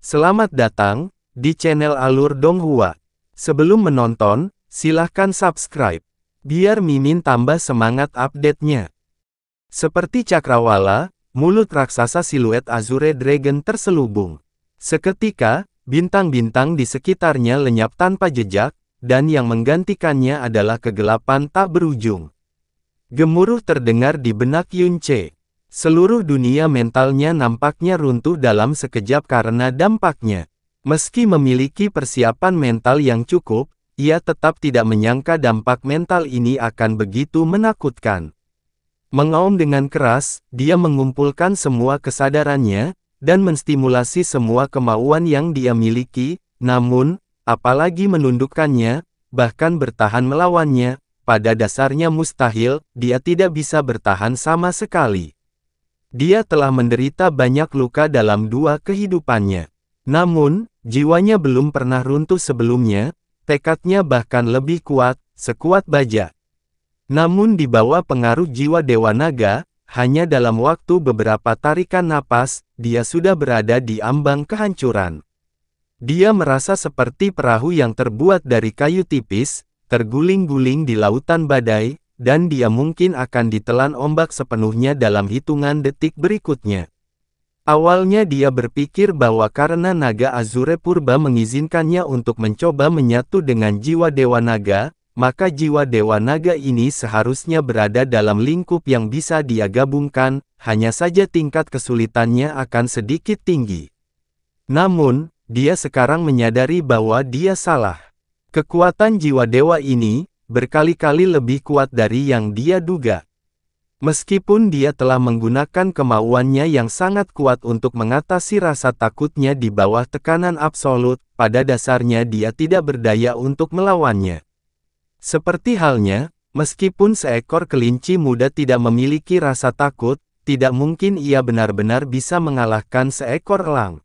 Selamat datang di channel Alur Donghua. Sebelum menonton, silahkan subscribe, biar Mimin tambah semangat update-nya. Seperti cakrawala, mulut raksasa siluet Azure Dragon terselubung. Seketika, bintang-bintang di sekitarnya lenyap tanpa jejak, dan yang menggantikannya adalah kegelapan tak berujung. Gemuruh terdengar di benak Yunce. Seluruh dunia mentalnya nampaknya runtuh dalam sekejap karena dampaknya. Meski memiliki persiapan mental yang cukup, ia tetap tidak menyangka dampak mental ini akan begitu menakutkan. Mengaum dengan keras, dia mengumpulkan semua kesadarannya, dan menstimulasi semua kemauan yang dia miliki, namun, apalagi menundukkannya, bahkan bertahan melawannya, pada dasarnya mustahil, dia tidak bisa bertahan sama sekali. Dia telah menderita banyak luka dalam dua kehidupannya. Namun, jiwanya belum pernah runtuh sebelumnya, tekadnya bahkan lebih kuat, sekuat baja. Namun di bawah pengaruh jiwa Dewa Naga, hanya dalam waktu beberapa tarikan napas, dia sudah berada di ambang kehancuran. Dia merasa seperti perahu yang terbuat dari kayu tipis, terguling-guling di lautan badai, dan dia mungkin akan ditelan ombak sepenuhnya dalam hitungan detik berikutnya. Awalnya dia berpikir bahwa karena naga Azure Purba mengizinkannya untuk mencoba menyatu dengan jiwa Dewa Naga, maka jiwa Dewa Naga ini seharusnya berada dalam lingkup yang bisa dia gabungkan, hanya saja tingkat kesulitannya akan sedikit tinggi. Namun, dia sekarang menyadari bahwa dia salah. Kekuatan jiwa dewa ini berkali-kali lebih kuat dari yang dia duga. Meskipun dia telah menggunakan kemauannya yang sangat kuat untuk mengatasi rasa takutnya di bawah tekanan absolut, pada dasarnya dia tidak berdaya untuk melawannya. Seperti halnya, meskipun seekor kelinci muda tidak memiliki rasa takut, tidak mungkin ia benar-benar bisa mengalahkan seekor elang.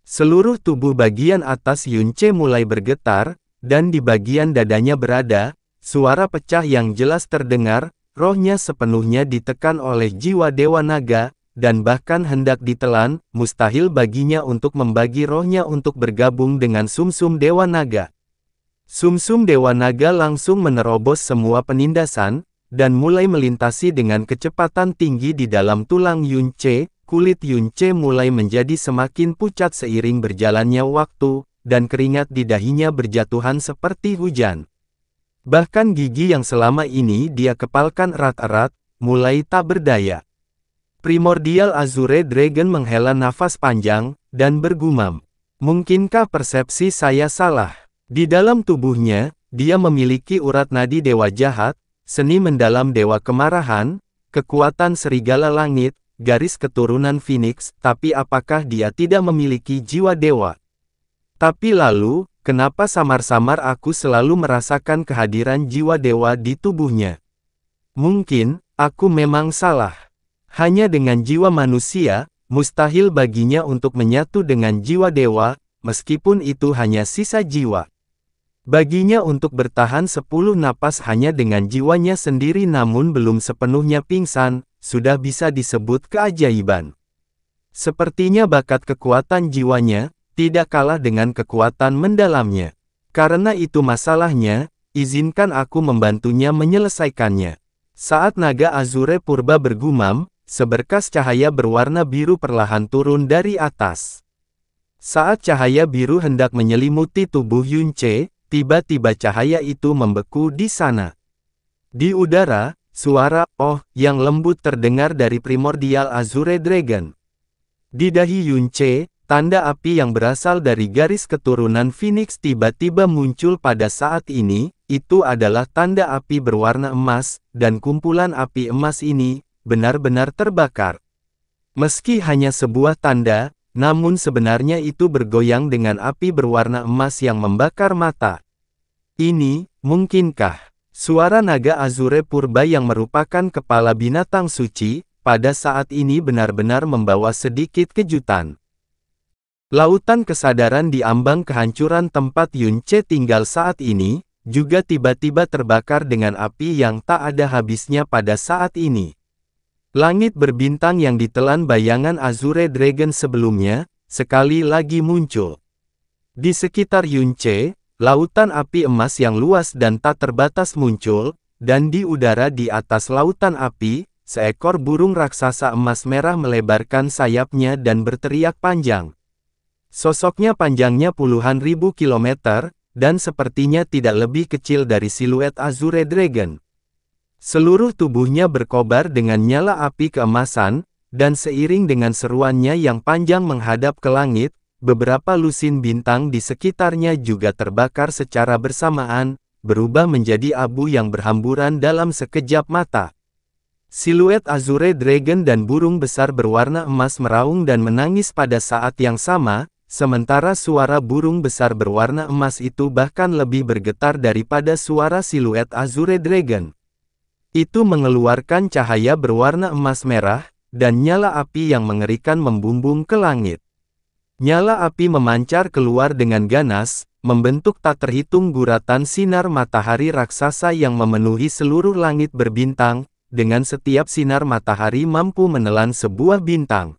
Seluruh tubuh bagian atas Yunce mulai bergetar, dan di bagian dadanya berada, suara pecah yang jelas terdengar, rohnya sepenuhnya ditekan oleh jiwa Dewa Naga, dan bahkan hendak ditelan, mustahil baginya untuk membagi rohnya untuk bergabung dengan sumsum Dewa Naga. Sumsum Dewa Naga langsung menerobos semua penindasan, dan mulai melintasi dengan kecepatan tinggi di dalam tulang Yunce. Kulit Yunce mulai menjadi semakin pucat seiring berjalannya waktu, dan keringat di dahinya berjatuhan seperti hujan. Bahkan gigi yang selama ini dia kepalkan erat-erat, mulai tak berdaya. Primordial Azure Dragon menghela nafas panjang, dan bergumam. Mungkinkah persepsi saya salah? Di dalam tubuhnya, dia memiliki urat nadi dewa jahat, seni mendalam dewa kemarahan, kekuatan serigala langit, garis keturunan Phoenix, tapi apakah dia tidak memiliki jiwa dewa? Tapi lalu, kenapa samar-samar aku selalu merasakan kehadiran jiwa dewa di tubuhnya? Mungkin, aku memang salah. Hanya dengan jiwa manusia, mustahil baginya untuk menyatu dengan jiwa dewa, meskipun itu hanya sisa jiwa. Baginya untuk bertahan 10 napas hanya dengan jiwanya sendiri namun belum sepenuhnya pingsan, sudah bisa disebut keajaiban. Sepertinya bakat kekuatan jiwanya tidak kalah dengan kekuatan mendalamnya. Karena itu masalahnya, izinkan aku membantunya menyelesaikannya. Saat naga Azure Purba bergumam, seberkas cahaya berwarna biru perlahan turun dari atas. Saat cahaya biru hendak menyelimuti tubuh Yunce, tiba-tiba cahaya itu membeku di sana. Di udara, suara "oh" yang lembut terdengar dari Primordial Azure Dragon. Di dahi Yunce, tanda api yang berasal dari garis keturunan Phoenix tiba-tiba muncul pada saat ini, itu adalah tanda api berwarna emas, dan kumpulan api emas ini, benar-benar terbakar. Meski hanya sebuah tanda, namun sebenarnya itu bergoyang dengan api berwarna emas yang membakar mata. Ini, mungkinkah? Suara naga Azure Purba yang merupakan kepala binatang suci, pada saat ini benar-benar membawa sedikit kejutan. Lautan kesadaran di ambang kehancuran tempat Yunce tinggal saat ini, juga tiba-tiba terbakar dengan api yang tak ada habisnya pada saat ini. Langit berbintang yang ditelan bayangan Azure Dragon sebelumnya, sekali lagi muncul. Di sekitar Yunce, lautan api emas yang luas dan tak terbatas muncul, dan di udara di atas lautan api, seekor burung raksasa emas merah melebarkan sayapnya dan berteriak panjang. Sosoknya panjangnya puluhan ribu kilometer, dan sepertinya tidak lebih kecil dari siluet Azure Dragon. Seluruh tubuhnya berkobar dengan nyala api keemasan, dan seiring dengan seruannya yang panjang menghadap ke langit, beberapa lusin bintang di sekitarnya juga terbakar secara bersamaan, berubah menjadi abu yang berhamburan dalam sekejap mata. Siluet Azure Dragon dan burung besar berwarna emas meraung dan menangis pada saat yang sama, sementara suara burung besar berwarna emas itu bahkan lebih bergetar daripada suara siluet Azure Dragon. Itu mengeluarkan cahaya berwarna emas merah, dan nyala api yang mengerikan membumbung ke langit. Nyala api memancar keluar dengan ganas, membentuk tak terhitung guratan sinar matahari raksasa yang memenuhi seluruh langit berbintang, dengan setiap sinar matahari mampu menelan sebuah bintang.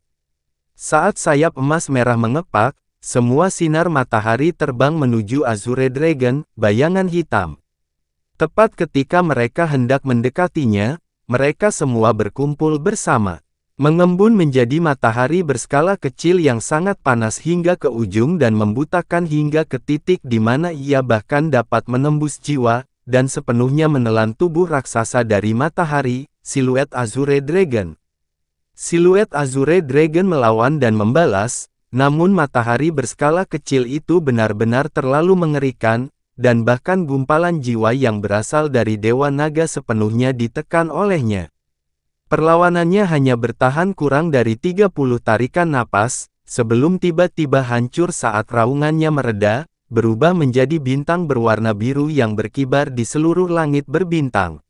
Saat sayap emas merah mengepak, semua sinar matahari terbang menuju Azure Dragon, bayangan hitam. Tepat ketika mereka hendak mendekatinya, mereka semua berkumpul bersama. Mengembun menjadi matahari berskala kecil yang sangat panas hingga ke ujung dan membutakan hingga ke titik di mana ia bahkan dapat menembus jiwa, dan sepenuhnya menelan tubuh raksasa dari matahari, siluet Azure Dragon. Siluet Azure Dragon melawan dan membalas, namun matahari berskala kecil itu benar-benar terlalu mengerikan, dan bahkan gumpalan jiwa yang berasal dari Dewa Naga sepenuhnya ditekan olehnya. Perlawanannya hanya bertahan kurang dari 30 tarikan napas, sebelum tiba-tiba hancur saat raungannya mereda, berubah menjadi bintang berwarna biru yang berkibar di seluruh langit berbintang.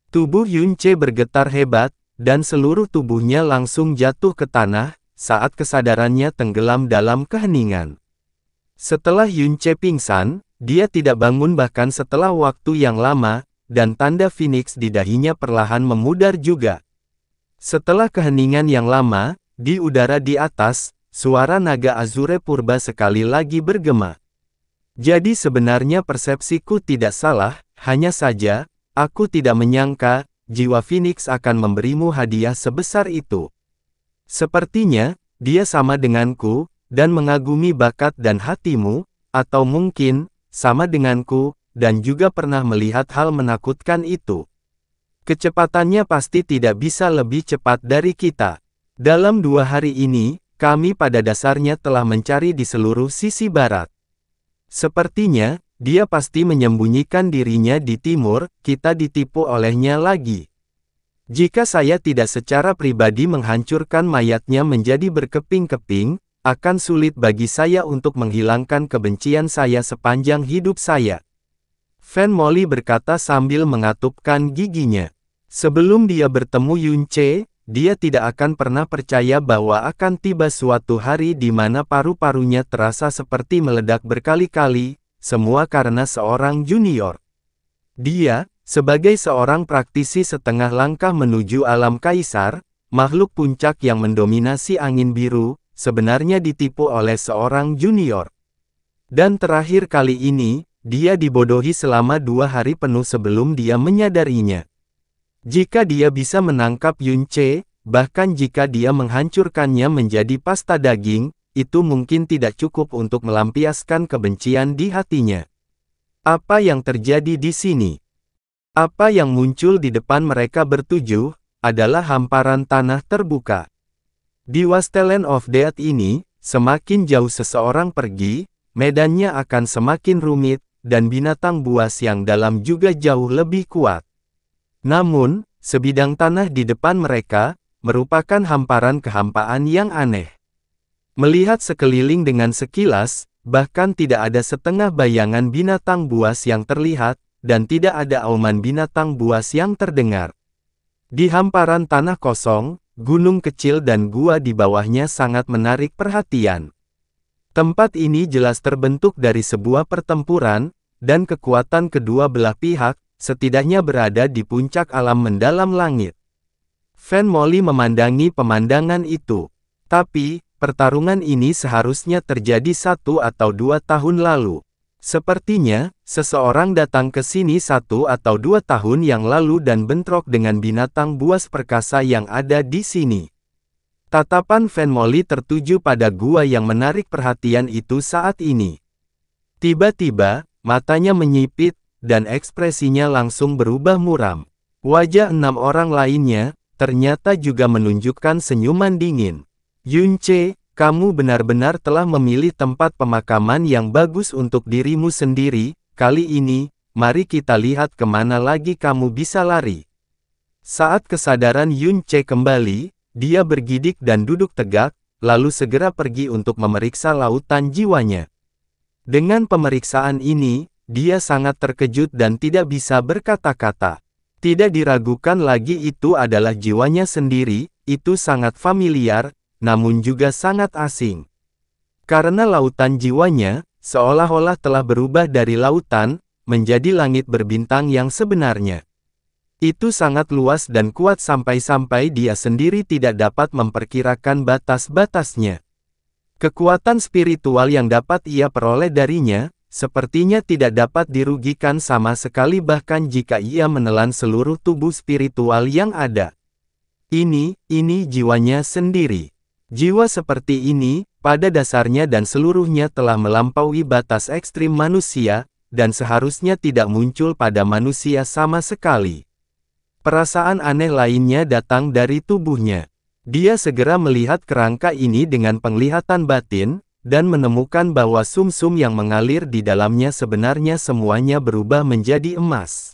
Tubuh Yunce bergetar hebat, dan seluruh tubuhnya langsung jatuh ke tanah, saat kesadarannya tenggelam dalam keheningan. Setelah Yunce pingsan, dia tidak bangun bahkan setelah waktu yang lama, dan tanda Phoenix di dahinya perlahan memudar juga. Setelah keheningan yang lama, di udara di atas, suara naga Azure Purba sekali lagi bergema. Jadi sebenarnya persepsiku tidak salah, hanya saja, aku tidak menyangka, jiwa Phoenix akan memberimu hadiah sebesar itu. Sepertinya, dia sama denganku, dan mengagumi bakat dan hatimu, atau mungkin, sama denganku, dan juga pernah melihat hal menakutkan itu. Kecepatannya pasti tidak bisa lebih cepat dari kita. Dalam 2 hari ini, kami pada dasarnya telah mencari di seluruh sisi barat. Sepertinya, dia pasti menyembunyikan dirinya di timur, kita ditipu olehnya lagi. Jika saya tidak secara pribadi menghancurkan mayatnya menjadi berkeping-keping, akan sulit bagi saya untuk menghilangkan kebencian saya sepanjang hidup saya. Fan Molly berkata sambil mengatupkan giginya. Sebelum dia bertemu Yunce, dia tidak akan pernah percaya bahwa akan tiba suatu hari di mana paru-parunya terasa seperti meledak berkali-kali, semua karena seorang junior. Dia, sebagai seorang praktisi setengah langkah menuju alam kaisar, makhluk puncak yang mendominasi angin biru, sebenarnya ditipu oleh seorang junior. Dan terakhir kali ini, dia dibodohi selama 2 hari penuh sebelum dia menyadarinya. Jika dia bisa menangkap Yunce, bahkan jika dia menghancurkannya menjadi pasta daging, itu mungkin tidak cukup untuk melampiaskan kebencian di hatinya. Apa yang terjadi di sini? Apa yang muncul di depan mereka bertujuh, adalah hamparan tanah terbuka. Di Wasteland of Death ini, semakin jauh seseorang pergi, medannya akan semakin rumit, dan binatang buas yang dalam juga jauh lebih kuat. Namun, sebidang tanah di depan mereka, merupakan hamparan kehampaan yang aneh. Melihat sekeliling dengan sekilas, bahkan tidak ada setengah bayangan binatang buas yang terlihat, dan tidak ada auman binatang buas yang terdengar. Di hamparan tanah kosong, gunung kecil dan gua di bawahnya sangat menarik perhatian. Tempat ini jelas terbentuk dari sebuah pertempuran, dan kekuatan kedua belah pihak, setidaknya berada di puncak alam mendalam langit. Fan Molly memandangi pemandangan itu. Tapi, pertarungan ini seharusnya terjadi 1 atau 2 tahun lalu. Sepertinya, seseorang datang ke sini 1 atau 2 tahun yang lalu dan bentrok dengan binatang buas perkasa yang ada di sini. Tatapan Van Molly tertuju pada gua yang menarik perhatian itu saat ini. Tiba-tiba, matanya menyipit, dan ekspresinya langsung berubah muram. Wajah 6 orang lainnya, ternyata juga menunjukkan senyuman dingin. Yunce, kamu benar-benar telah memilih tempat pemakaman yang bagus untuk dirimu sendiri. Kali ini, mari kita lihat kemana lagi kamu bisa lari. Saat kesadaran Yunce kembali, dia bergidik dan duduk tegak, lalu segera pergi untuk memeriksa lautan jiwanya. Dengan pemeriksaan ini, dia sangat terkejut dan tidak bisa berkata-kata. Tidak diragukan lagi itu adalah jiwanya sendiri, itu sangat familiar, namun juga sangat asing. Karena lautan jiwanya, seolah-olah telah berubah dari lautan, menjadi langit berbintang yang sebenarnya. Itu sangat luas dan kuat sampai-sampai dia sendiri tidak dapat memperkirakan batas-batasnya. Kekuatan spiritual yang dapat ia peroleh darinya, sepertinya tidak dapat dirugikan sama sekali bahkan jika ia menelan seluruh tubuh spiritual yang ada. Ini jiwanya sendiri. Jiwa seperti ini, pada dasarnya dan seluruhnya telah melampaui batas ekstrim manusia, dan seharusnya tidak muncul pada manusia sama sekali. Perasaan aneh lainnya datang dari tubuhnya. Dia segera melihat kerangka ini dengan penglihatan batin, dan menemukan bahwa sumsum yang mengalir di dalamnya sebenarnya semuanya berubah menjadi emas.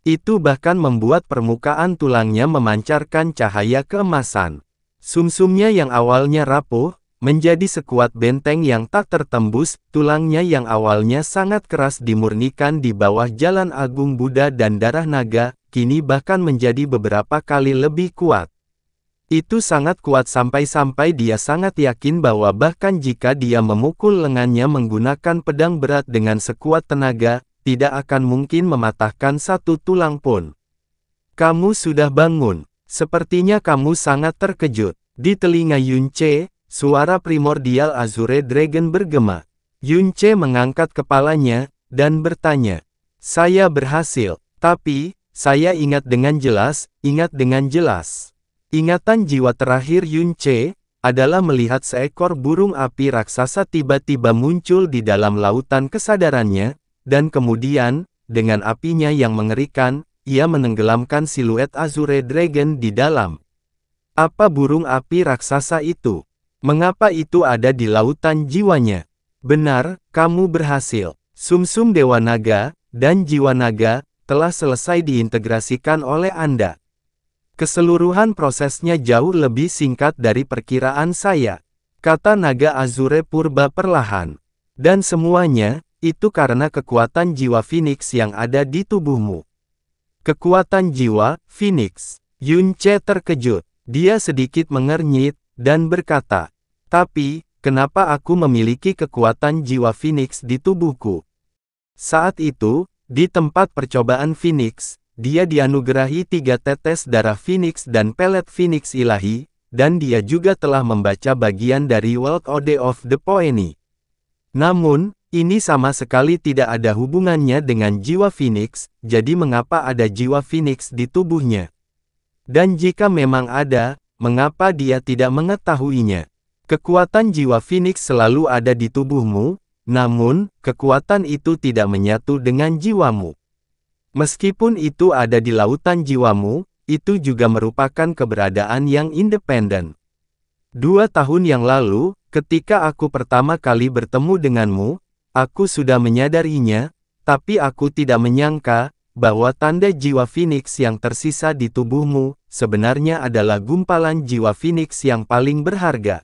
Itu bahkan membuat permukaan tulangnya memancarkan cahaya keemasan. Sumsumnya yang awalnya rapuh, menjadi sekuat benteng yang tak tertembus, tulangnya yang awalnya sangat keras dimurnikan di bawah jalan agung Buddha dan darah naga, kini bahkan menjadi beberapa kali lebih kuat. Itu sangat kuat sampai-sampai dia sangat yakin bahwa bahkan jika dia memukul lengannya menggunakan pedang berat dengan sekuat tenaga, tidak akan mungkin mematahkan satu tulang pun. Kamu sudah bangun. Sepertinya kamu sangat terkejut. Di telinga Yunce, suara primordial Azure Dragon bergema. Yunce mengangkat kepalanya, dan bertanya. Saya berhasil, tapi, saya ingat dengan jelas, Ingatan jiwa terakhir Yunce, adalah melihat seekor burung api raksasa tiba-tiba muncul di dalam lautan kesadarannya, dan kemudian, dengan apinya yang mengerikan, ia menenggelamkan siluet Azure Dragon di dalam. Apa burung api raksasa itu? Mengapa itu ada di lautan jiwanya? Benar, kamu berhasil. Sumsum Dewa Naga, dan Jiwa Naga, telah selesai diintegrasikan oleh Anda. Keseluruhan prosesnya jauh lebih singkat dari perkiraan saya, kata naga Azure Purba perlahan. Dan semuanya, itu karena kekuatan jiwa Phoenix yang ada di tubuhmu. Kekuatan jiwa, Phoenix. Yunce terkejut. Dia sedikit mengernyit, dan berkata, tapi, kenapa aku memiliki kekuatan jiwa Phoenix di tubuhku? Saat itu, di tempat percobaan Phoenix, dia dianugerahi 3 tetes darah Phoenix dan pelet Phoenix ilahi, dan dia juga telah membaca bagian dari World Ode of the Poeni. Namun, ini sama sekali tidak ada hubungannya dengan jiwa Phoenix, jadi mengapa ada jiwa Phoenix di tubuhnya? Dan jika memang ada, mengapa dia tidak mengetahuinya? Kekuatan jiwa Phoenix selalu ada di tubuhmu, namun, kekuatan itu tidak menyatu dengan jiwamu. Meskipun itu ada di lautan jiwamu, itu juga merupakan keberadaan yang independen. 2 tahun yang lalu, ketika aku pertama kali bertemu denganmu, aku sudah menyadarinya, tapi aku tidak menyangka, bahwa tanda jiwa Phoenix yang tersisa di tubuhmu, sebenarnya adalah gumpalan jiwa Phoenix yang paling berharga.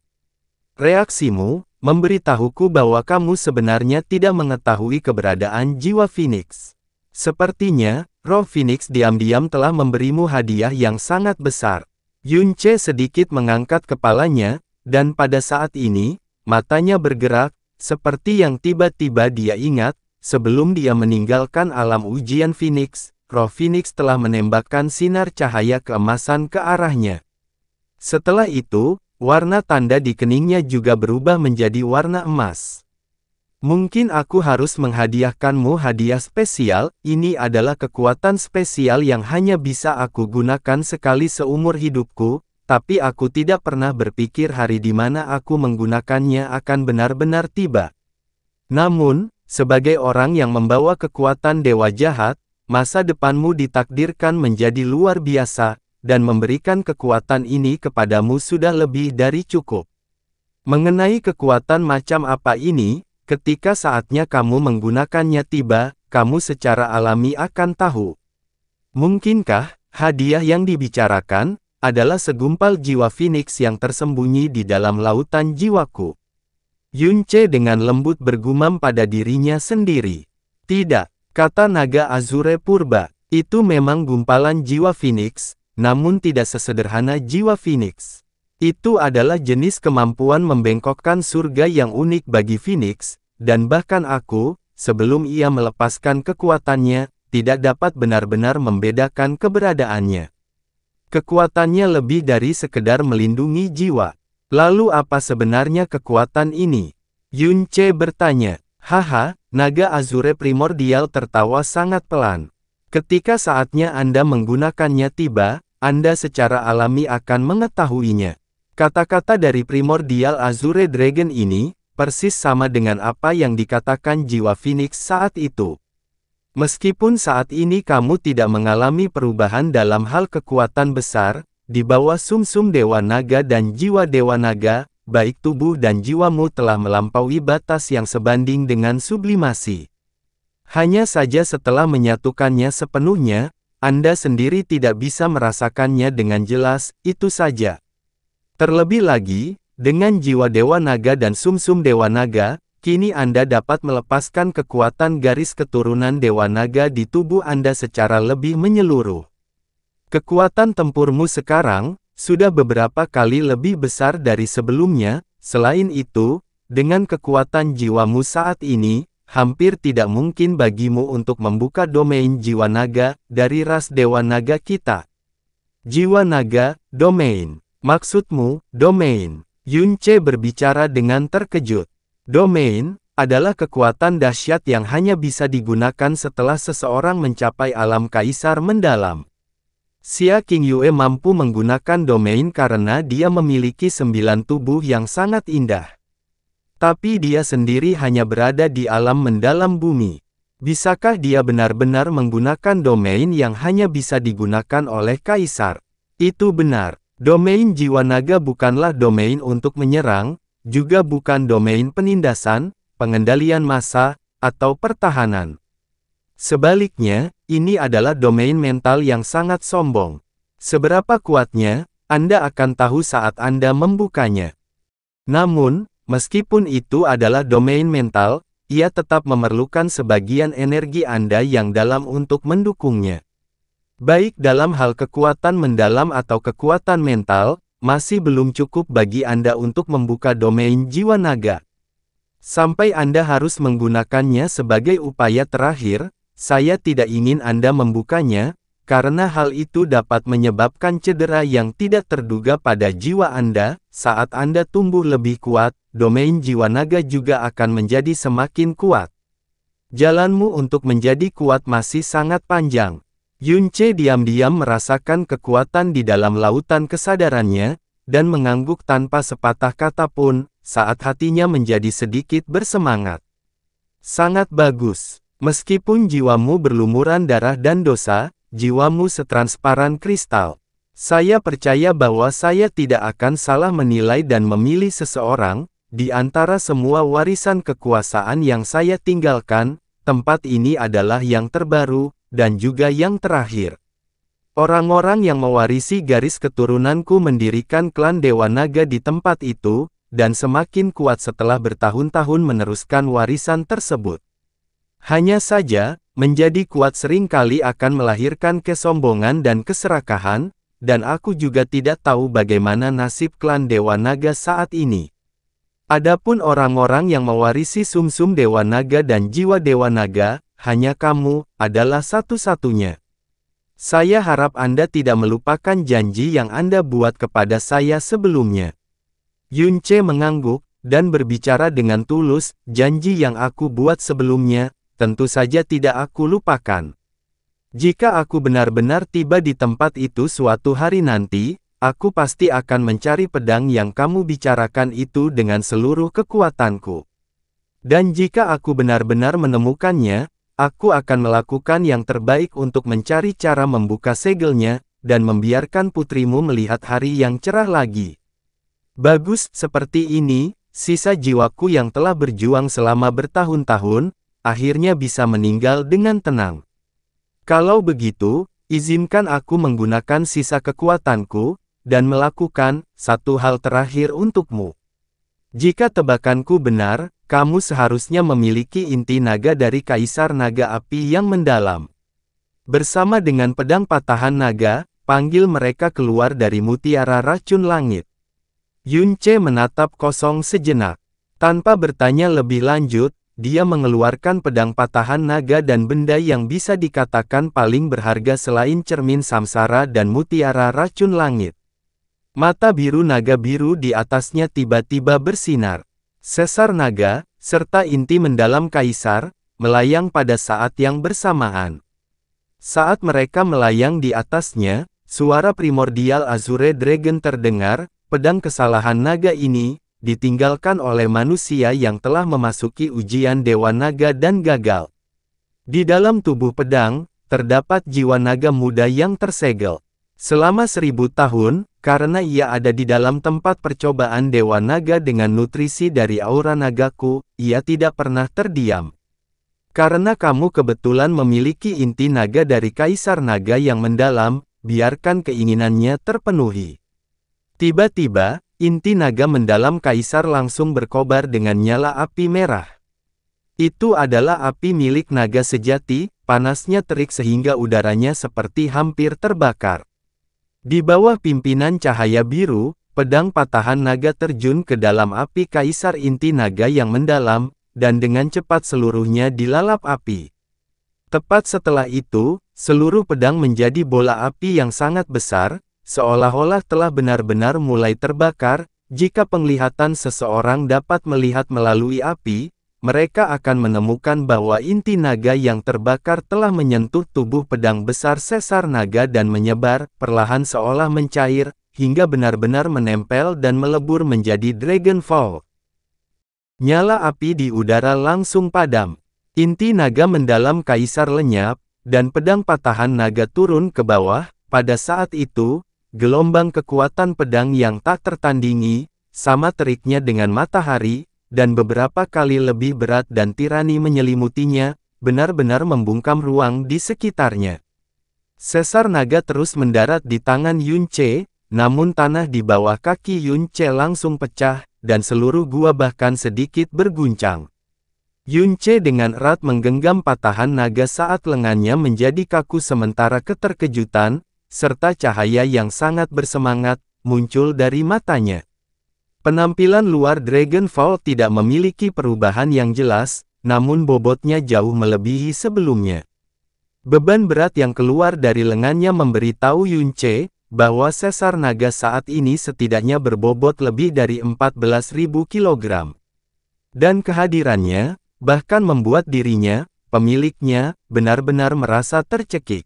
Reaksimu, memberitahuku bahwa kamu sebenarnya tidak mengetahui keberadaan jiwa Phoenix. Sepertinya, roh Phoenix diam-diam telah memberimu hadiah yang sangat besar. Yunce sedikit mengangkat kepalanya, dan pada saat ini, matanya bergerak, seperti yang tiba-tiba dia ingat, sebelum dia meninggalkan alam ujian Phoenix, roh Phoenix telah menembakkan sinar cahaya keemasan ke arahnya. Setelah itu, Warna tanda di keningnya juga berubah menjadi warna emas. Mungkin aku harus menghadiahkanmu hadiah spesial, ini adalah kekuatan spesial yang hanya bisa aku gunakan sekali seumur hidupku, tapi aku tidak pernah berpikir hari di mana aku menggunakannya akan benar-benar tiba. Namun, sebagai orang yang membawa kekuatan dewa jahat, masa depanmu ditakdirkan menjadi luar biasa, dan memberikan kekuatan ini kepadamu sudah lebih dari cukup. Mengenai kekuatan macam apa ini, ketika saatnya kamu menggunakannya tiba, kamu secara alami akan tahu. Mungkinkah, hadiah yang dibicarakan, adalah segumpal jiwa Phoenix yang tersembunyi di dalam lautan jiwaku? Yunce dengan lembut bergumam pada dirinya sendiri. Tidak, kata naga Azure Purba, itu memang gumpalan jiwa Phoenix, namun tidak sesederhana jiwa Phoenix. Itu adalah jenis kemampuan membengkokkan surga yang unik bagi Phoenix, dan bahkan aku, sebelum ia melepaskan kekuatannya, tidak dapat benar-benar membedakan keberadaannya. Kekuatannya lebih dari sekedar melindungi jiwa. Lalu apa sebenarnya kekuatan ini? Yunce bertanya. Haha, naga Azure Primordial tertawa sangat pelan. Ketika saatnya Anda menggunakannya tiba, Anda secara alami akan mengetahuinya. Kata-kata dari Primordial Azure Dragon ini, persis sama dengan apa yang dikatakan jiwa Phoenix saat itu. Meskipun saat ini kamu tidak mengalami perubahan dalam hal kekuatan besar, di bawah sumsum Dewa Naga dan jiwa Dewa Naga, baik tubuh dan jiwamu telah melampaui batas yang sebanding dengan sublimasi. Hanya saja setelah menyatukannya sepenuhnya, Anda sendiri tidak bisa merasakannya dengan jelas, itu saja. Terlebih lagi, dengan jiwa Dewa Naga dan sumsum Dewa Naga, kini Anda dapat melepaskan kekuatan garis keturunan Dewa Naga di tubuh Anda secara lebih menyeluruh. Kekuatan tempurmu sekarang, sudah beberapa kali lebih besar dari sebelumnya. Selain itu, dengan kekuatan jiwamu saat ini, hampir tidak mungkin bagimu untuk membuka domain jiwa naga, dari ras Dewa Naga kita. Jiwa Naga, domain. Maksudmu, domain. Yunce berbicara dengan terkejut. Domain, adalah kekuatan dahsyat yang hanya bisa digunakan setelah seseorang mencapai alam kaisar mendalam. Xia Qingyue mampu menggunakan domain karena dia memiliki 9 tubuh yang sangat indah. Tapi dia sendiri hanya berada di alam mendalam bumi. Bisakah dia benar-benar menggunakan domain yang hanya bisa digunakan oleh kaisar? Itu benar. Domain jiwa naga bukanlah domain untuk menyerang, juga bukan domain penindasan, pengendalian massa, atau pertahanan. Sebaliknya, ini adalah domain mental yang sangat sombong. Seberapa kuatnya, Anda akan tahu saat Anda membukanya. Namun, meskipun itu adalah domain mental, ia tetap memerlukan sebagian energi Anda yang dalam untuk mendukungnya. Baik dalam hal kekuatan mendalam atau kekuatan mental, masih belum cukup bagi Anda untuk membuka domain jiwa naga. Sampai Anda harus menggunakannya sebagai upaya terakhir, saya tidak ingin Anda membukanya, karena hal itu dapat menyebabkan cedera yang tidak terduga pada jiwa Anda. Saat Anda tumbuh lebih kuat, domain jiwa naga juga akan menjadi semakin kuat. Jalanmu untuk menjadi kuat masih sangat panjang. Yunce diam-diam merasakan kekuatan di dalam lautan kesadarannya, dan mengangguk tanpa sepatah kata pun, saat hatinya menjadi sedikit bersemangat. Sangat bagus. Meskipun jiwamu berlumuran darah dan dosa, jiwamu setransparan kristal. Saya percaya bahwa saya tidak akan salah menilai dan memilih seseorang, di antara semua warisan kekuasaan yang saya tinggalkan, tempat ini adalah yang terbaru, dan juga yang terakhir. Orang-orang yang mewarisi garis keturunanku mendirikan klan Dewa Naga di tempat itu, dan semakin kuat setelah bertahun-tahun meneruskan warisan tersebut. Hanya saja, menjadi kuat seringkali akan melahirkan kesombongan dan keserakahan, dan aku juga tidak tahu bagaimana nasib klan Dewa Naga saat ini. Adapun orang-orang yang mewarisi sumsum Dewa Naga dan jiwa Dewa Naga, hanya kamu adalah satu-satunya. Saya harap Anda tidak melupakan janji yang Anda buat kepada saya sebelumnya. Yunce mengangguk, dan berbicara dengan tulus, janji yang aku buat sebelumnya, tentu saja tidak aku lupakan. Jika aku benar-benar tiba di tempat itu suatu hari nanti, aku pasti akan mencari pedang yang kamu bicarakan itu dengan seluruh kekuatanku. Dan jika aku benar-benar menemukannya, aku akan melakukan yang terbaik untuk mencari cara membuka segelnya, dan membiarkan putrimu melihat hari yang cerah lagi. Bagus, seperti ini, sisa jiwaku yang telah berjuang selama bertahun-tahun, akhirnya bisa meninggal dengan tenang. Kalau begitu, izinkan aku menggunakan sisa kekuatanku, dan melakukan satu hal terakhir untukmu. Jika tebakanku benar, kamu seharusnya memiliki inti naga dari Kaisar Naga Api yang mendalam. Bersama dengan pedang patahan naga, panggil mereka keluar dari mutiara racun langit. Yunce menatap kosong sejenak. Tanpa bertanya lebih lanjut, dia mengeluarkan pedang patahan naga dan benda yang bisa dikatakan paling berharga selain cermin samsara dan mutiara racun langit. Mata biru naga biru di atasnya tiba-tiba bersinar. Sesar naga, serta inti mendalam kaisar, melayang pada saat yang bersamaan. Saat mereka melayang di atasnya, suara primordial Azure Dragon terdengar. Pedang kesalahan naga ini, ditinggalkan oleh manusia yang telah memasuki ujian Dewa Naga dan gagal. Di dalam tubuh pedang, terdapat jiwa naga muda yang tersegel. Selama 1000 tahun, karena ia ada di dalam tempat percobaan Dewa Naga dengan nutrisi dari aura nagaku, ia tidak pernah terdiam. Karena kamu kebetulan memiliki inti naga dari Kaisar Naga yang mendalam, biarkan keinginannya terpenuhi. Tiba-tiba, inti naga mendalam kaisar langsung berkobar dengan nyala api merah. Itu adalah api milik naga sejati, panasnya terik sehingga udaranya seperti hampir terbakar. Di bawah pimpinan cahaya biru, pedang patahan naga terjun ke dalam api kaisar inti naga yang mendalam, dan dengan cepat seluruhnya dilalap api. Tepat setelah itu, seluruh pedang menjadi bola api yang sangat besar, seolah-olah telah benar-benar mulai terbakar. Jika penglihatan seseorang dapat melihat melalui api, mereka akan menemukan bahwa inti naga yang terbakar telah menyentuh tubuh pedang besar sesar naga dan menyebar, perlahan seolah mencair, hingga benar-benar menempel dan melebur menjadi Dragonfall. Nyala api di udara langsung padam. Inti naga mendalam kaisar lenyap, dan pedang patahan naga turun ke bawah. Pada saat itu, gelombang kekuatan pedang yang tak tertandingi, sama teriknya dengan matahari, dan beberapa kali lebih berat dan tirani menyelimutinya, benar-benar membungkam ruang di sekitarnya. Sesar naga terus mendarat di tangan Yunce, namun tanah di bawah kaki Yunce langsung pecah, dan seluruh gua bahkan sedikit berguncang. Yunce dengan erat menggenggam patahan naga saat lengannya menjadi kaku sementara keterkejutan, serta cahaya yang sangat bersemangat, muncul dari matanya. Penampilan luar Dragonfall tidak memiliki perubahan yang jelas, namun bobotnya jauh melebihi sebelumnya. Beban berat yang keluar dari lengannya memberitahu Yunce, bahwa sesar naga saat ini setidaknya berbobot lebih dari 14.000 kg. Dan kehadirannya, bahkan membuat dirinya, pemiliknya, benar-benar merasa tercekik.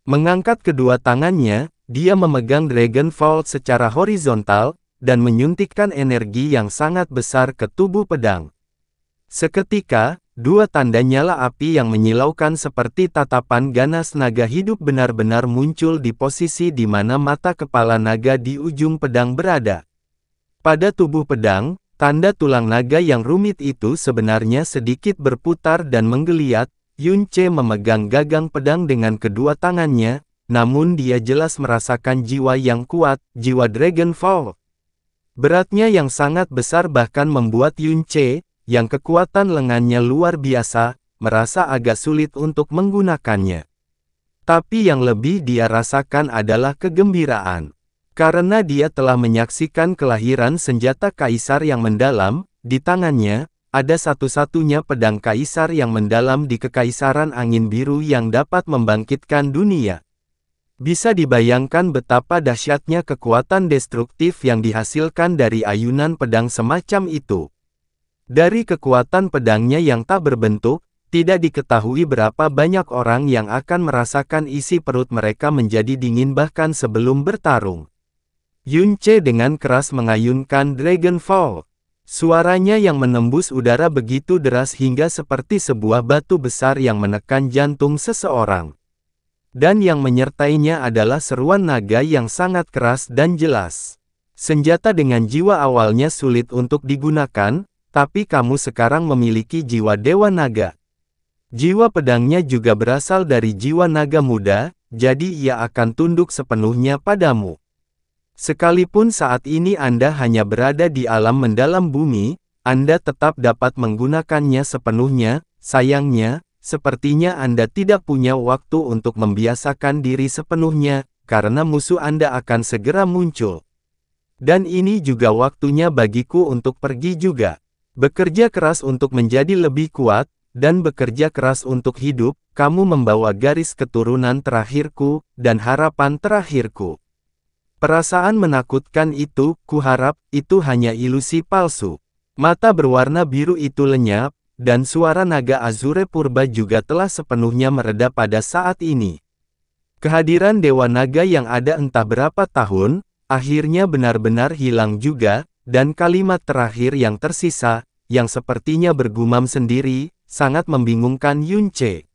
Mengangkat kedua tangannya, dia memegang Dragonfall secara horizontal, dan menyuntikkan energi yang sangat besar ke tubuh pedang. Seketika, dua tanda nyala api yang menyilaukan seperti tatapan ganas naga hidup benar-benar muncul di posisi di mana mata kepala naga di ujung pedang berada. Pada tubuh pedang, tanda tulang naga yang rumit itu sebenarnya sedikit berputar dan menggeliat. Yunce memegang gagang pedang dengan kedua tangannya, namun dia jelas merasakan jiwa yang kuat, jiwa Dragonfall. Beratnya yang sangat besar bahkan membuat Yunce, yang kekuatan lengannya luar biasa, merasa agak sulit untuk menggunakannya. Tapi yang lebih dia rasakan adalah kegembiraan. Karena dia telah menyaksikan kelahiran senjata kaisar yang mendalam, di tangannya, ada satu-satunya pedang kaisar yang mendalam di Kekaisaran Angin Biru yang dapat membangkitkan dunia. Bisa dibayangkan betapa dahsyatnya kekuatan destruktif yang dihasilkan dari ayunan pedang semacam itu. Dari kekuatan pedangnya yang tak berbentuk, tidak diketahui berapa banyak orang yang akan merasakan isi perut mereka menjadi dingin bahkan sebelum bertarung. Yunce dengan keras mengayunkan Dragon Fall. Suaranya yang menembus udara begitu deras hingga seperti sebuah batu besar yang menekan jantung seseorang. Dan yang menyertainya adalah seruan naga yang sangat keras dan jelas. Senjata dengan jiwa awalnya sulit untuk digunakan, tapi kamu sekarang memiliki jiwa Dewa Naga. Jiwa pedangnya juga berasal dari jiwa naga muda, jadi ia akan tunduk sepenuhnya padamu. Sekalipun saat ini Anda hanya berada di alam mendalam bumi, Anda tetap dapat menggunakannya sepenuhnya. Sayangnya, sepertinya Anda tidak punya waktu untuk membiasakan diri sepenuhnya, karena musuh Anda akan segera muncul. Dan ini juga waktunya bagiku untuk pergi juga. Bekerja keras untuk menjadi lebih kuat, dan bekerja keras untuk hidup, kamu membawa garis keturunan terakhirku, dan harapan terakhirku. Perasaan menakutkan itu, kuharap, itu hanya ilusi palsu. Mata berwarna biru itu lenyap, dan suara naga Azure Purba juga telah sepenuhnya mereda pada saat ini. Kehadiran Dewa Naga yang ada entah berapa tahun, akhirnya benar-benar hilang juga, dan kalimat terakhir yang tersisa, yang sepertinya bergumam sendiri, sangat membingungkan Yunce.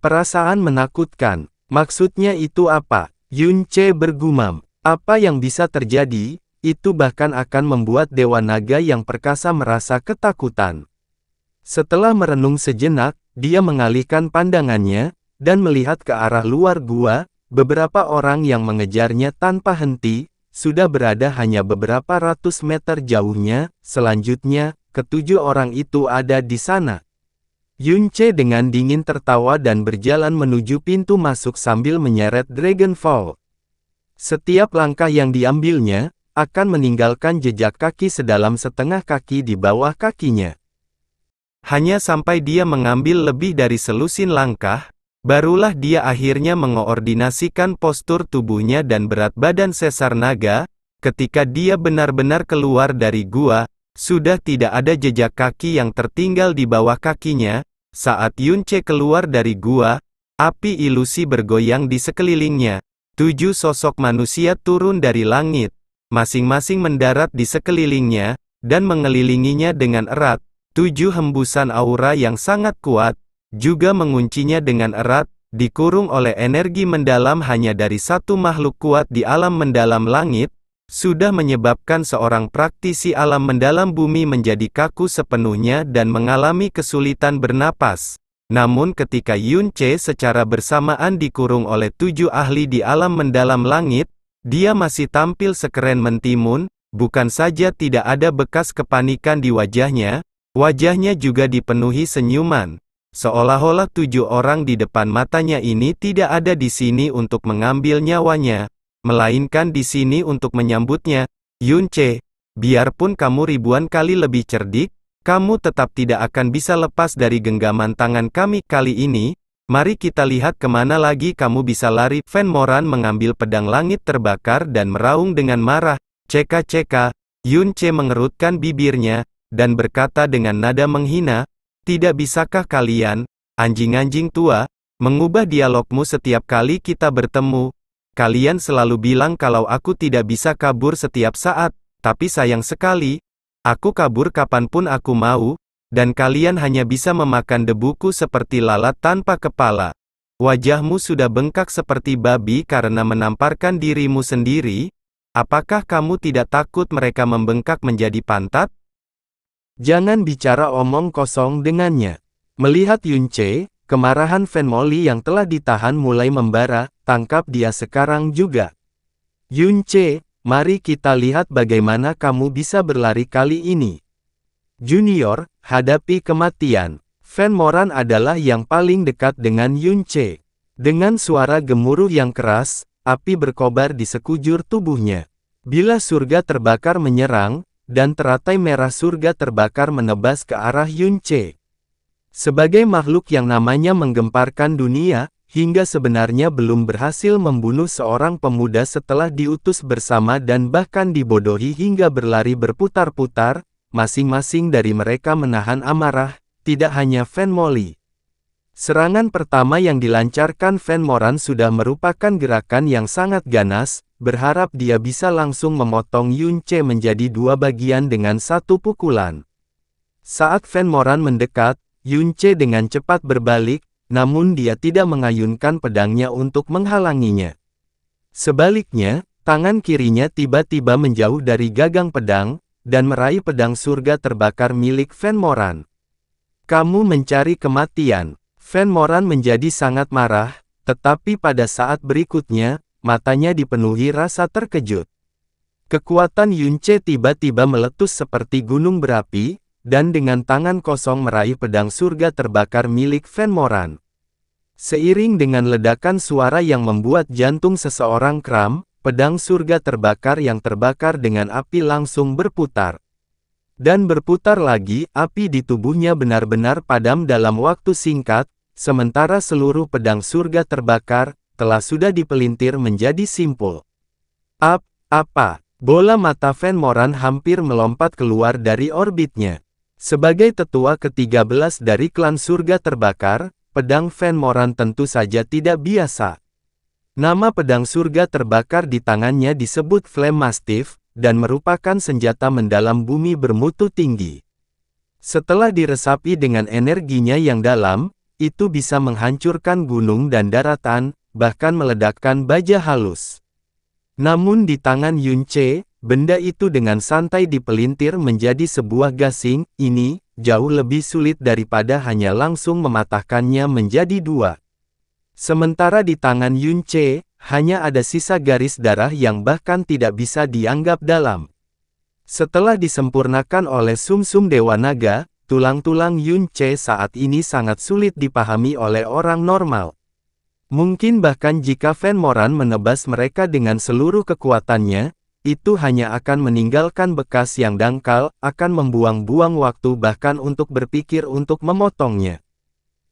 Perasaan menakutkan, maksudnya itu apa? Yunce bergumam, apa yang bisa terjadi, itu bahkan akan membuat Dewa Naga yang perkasa merasa ketakutan. Setelah merenung sejenak, dia mengalihkan pandangannya, dan melihat ke arah luar gua. Beberapa orang yang mengejarnya tanpa henti, sudah berada hanya beberapa ratus meter jauhnya. Selanjutnya, ketujuh orang itu ada di sana. Yunce dengan dingin tertawa dan berjalan menuju pintu masuk sambil menyeret Dragon Fall. Setiap langkah yang diambilnya, akan meninggalkan jejak kaki sedalam setengah kaki di bawah kakinya. Hanya sampai dia mengambil lebih dari selusin langkah, barulah dia akhirnya mengoordinasikan postur tubuhnya dan berat badan sesar naga. Ketika dia benar-benar keluar dari gua, sudah tidak ada jejak kaki yang tertinggal di bawah kakinya. Saat Yunce keluar dari gua, api ilusi bergoyang di sekelilingnya. 7 sosok manusia turun dari langit, masing-masing mendarat di sekelilingnya, dan mengelilinginya dengan erat. 7 hembusan aura yang sangat kuat, juga menguncinya dengan erat, dikurung oleh energi mendalam hanya dari satu makhluk kuat di alam mendalam langit, sudah menyebabkan seorang praktisi alam mendalam bumi menjadi kaku sepenuhnya dan mengalami kesulitan bernapas. Namun ketika Yunce secara bersamaan dikurung oleh 7 ahli di alam mendalam langit, dia masih tampil sekeren mentimun, bukan saja tidak ada bekas kepanikan di wajahnya, wajahnya juga dipenuhi senyuman. Seolah-olah 7 orang di depan matanya ini tidak ada di sini untuk mengambil nyawanya, melainkan di sini untuk menyambutnya. Yunce, biarpun kamu ribuan kali lebih cerdik, kamu tetap tidak akan bisa lepas dari genggaman tangan kami kali ini. Mari kita lihat kemana lagi kamu bisa lari. Van Moran mengambil pedang langit terbakar dan meraung dengan marah. Ceka-ceka, Yunce mengerutkan bibirnya, dan berkata dengan nada menghina, tidak bisakah kalian, anjing-anjing tua, mengubah dialogmu setiap kali kita bertemu? Kalian selalu bilang kalau aku tidak bisa kabur setiap saat, tapi sayang sekali, aku kabur kapanpun aku mau, dan kalian hanya bisa memakan debuku seperti lalat tanpa kepala. Wajahmu sudah bengkak seperti babi karena menamparkan dirimu sendiri. Apakah kamu tidak takut mereka membengkak menjadi pantat? Jangan bicara omong kosong dengannya. Melihat Yunce, kemarahan Van Molly yang telah ditahan mulai membara. Tangkap dia sekarang juga. Yunce, mari kita lihat bagaimana kamu bisa berlari kali ini. Junior, hadapi kematian. Van Moran adalah yang paling dekat dengan Yunce. Dengan suara gemuruh yang keras, api berkobar di sekujur tubuhnya. Bila surga terbakar menyerang, dan teratai merah surga terbakar menebas ke arah Yunce. Sebagai makhluk yang namanya menggemparkan dunia, hingga sebenarnya belum berhasil membunuh seorang pemuda setelah diutus bersama dan bahkan dibodohi hingga berlari berputar-putar, masing-masing dari mereka menahan amarah, tidak hanya Van Molly. Serangan pertama yang dilancarkan Van Moran sudah merupakan gerakan yang sangat ganas, berharap dia bisa langsung memotong Yun Ce menjadi dua bagian dengan satu pukulan. Saat Van Moran mendekat, Yun Ce dengan cepat berbalik, namun dia tidak mengayunkan pedangnya untuk menghalanginya. Sebaliknya, tangan kirinya tiba-tiba menjauh dari gagang pedang, dan meraih pedang surga terbakar milik Van Moran. Kamu mencari kematian. Van Moran menjadi sangat marah, tetapi pada saat berikutnya, matanya dipenuhi rasa terkejut. Kekuatan Yun Ce tiba-tiba meletus seperti gunung berapi, dan dengan tangan kosong meraih pedang surga terbakar milik Van Moran. Seiring dengan ledakan suara yang membuat jantung seseorang kram, pedang surga terbakar yang terbakar dengan api langsung berputar. Dan berputar lagi, api di tubuhnya benar-benar padam dalam waktu singkat, sementara seluruh pedang surga terbakar, telah sudah dipelintir menjadi simpul. Apa? Bola mata Van Moran hampir melompat keluar dari orbitnya. Sebagai tetua ke-13 dari klan surga terbakar, pedang Van Moran tentu saja tidak biasa. Nama pedang surga terbakar di tangannya disebut Flame Mastiff, dan merupakan senjata mendalam bumi bermutu tinggi. Setelah diresapi dengan energinya yang dalam, itu bisa menghancurkan gunung dan daratan, bahkan meledakkan baja halus. Namun di tangan Yun Ce, benda itu dengan santai dipelintir menjadi sebuah gasing. Ini jauh lebih sulit daripada hanya langsung mematahkannya menjadi dua. Sementara di tangan Yun Ce, hanya ada sisa garis darah yang bahkan tidak bisa dianggap dalam. Setelah disempurnakan oleh sumsum Dewa Naga, tulang-tulang Yun Ce saat ini sangat sulit dipahami oleh orang normal. Mungkin bahkan jika Van Moran menebas mereka dengan seluruh kekuatannya, itu hanya akan meninggalkan bekas yang dangkal, akan membuang-buang waktu bahkan untuk berpikir untuk memotongnya.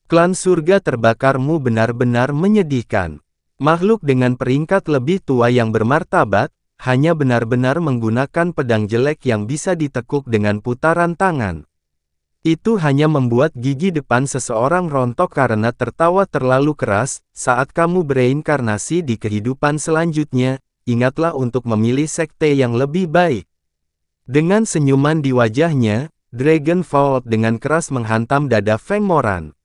Klan surga terbakarmu benar-benar menyedihkan. Makhluk dengan peringkat lebih tua yang bermartabat, hanya benar-benar menggunakan pedang jelek yang bisa ditekuk dengan putaran tangan. Itu hanya membuat gigi depan seseorang rontok karena tertawa terlalu keras. Saat kamu bereinkarnasi di kehidupan selanjutnya, ingatlah untuk memilih sekte yang lebih baik. Dengan senyuman di wajahnya, Dragon Vault dengan keras menghantam dada Van Moran.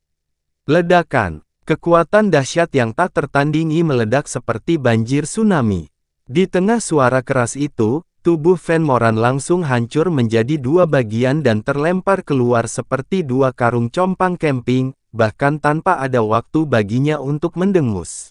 Ledakan, kekuatan dahsyat yang tak tertandingi meledak seperti banjir tsunami. Di tengah suara keras itu, tubuh Van Moran langsung hancur menjadi dua bagian dan terlempar keluar seperti dua karung compang camping, bahkan tanpa ada waktu baginya untuk mendengus.